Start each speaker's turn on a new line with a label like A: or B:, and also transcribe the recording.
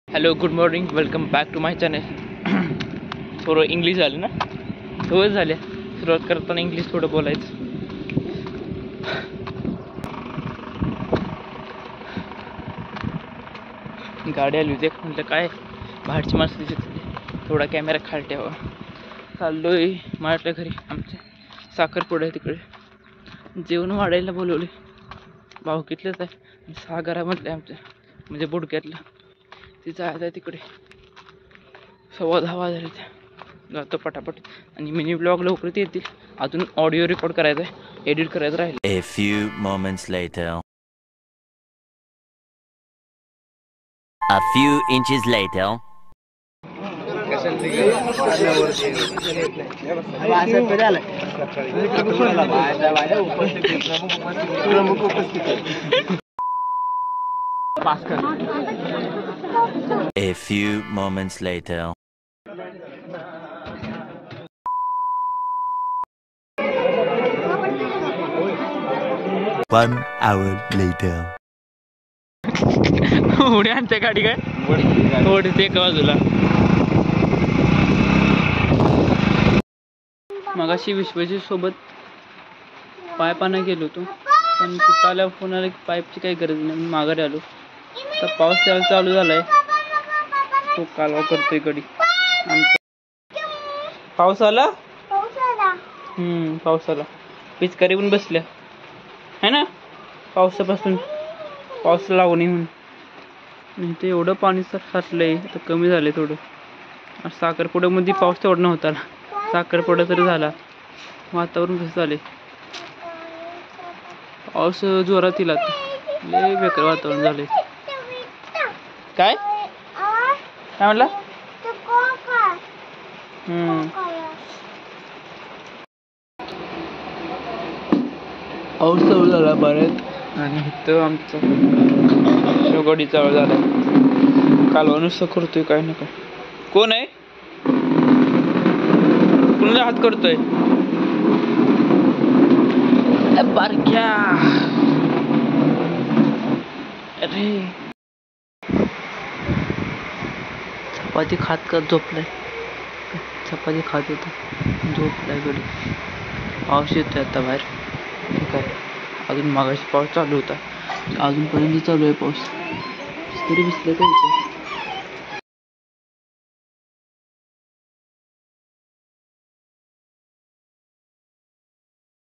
A: Hello, good morning, welcome back to my channel. थोडं English झालं ना, सवय झाल्या सुरुवात करताना इंग्लिश थोडं बोलायचं. गाडी आली होती, म्हटलं काय बाहेरची माणसं दिसत, थोडा कॅमेरा खाली ठेवा. चाललोय माझ्या घरी. आमच्या साखरपुडा आहे, तिकडे जेवण वाढायला बोलवले. भाऊकीतलंच आहे, 6 घरामधले आमच्या, म्हणजे बुडक्यातलं. तिचं आहे तिकडे. 10:15 वाजले. जातो पटापट. आणि मिनी ब्लॉग लवकरच येतील. अजून ऑडिओ रेकॉर्ड करायचा आहे, एडिट करायचं राहील.
B: A few moments later. A few inches later. A few moments later. 1 hour later.
A: उडी आणते गाडी काय ओढते एका बाजूला. मगाशी विश्वाची सोबत पायपानं गेलो होतो, पण तिथं आल्यावर फोन आला की पाईपची काही गरज नाही. मी माघारी आलो. तर पाऊस त्यावेळेस चालू झालाय, तो कालवा करतोय गडी. पाऊस आला. पाऊस आला. पिचकारी पण बसल्या है ना, पावसापासून पाऊस लागू नये म्हणून. नाही ते एवढं पाणी साचलंय, आता कमी झालंय थोडं. साखरपुड्यामध्ये पाऊस तेवढा नव्हता, साखरपुडा तरी झाला. वातावरण कसं झालंय, पाऊस जोरात येईल आता. लय बेकार वातावरण झालंय. काय काय म्हणला? पाऊस चालू झाला बऱ्याच. आणि इथं आमचा शिवगडी चालू झाला. कालवा नुसतं करतोय काय ना काय. कोण आहे, कुणाला हात करतोय? बारक्या. अरे चपाती खात का झोपलाय? चपाती खात होता, झोपलाय गडी. पाऊस येतोय आता बाहेर. ठीक आहे, अजून मागाशी पाऊस चालू होता, अजूनपर्यंत चालू आहे पाऊस. तरी भिजलं का?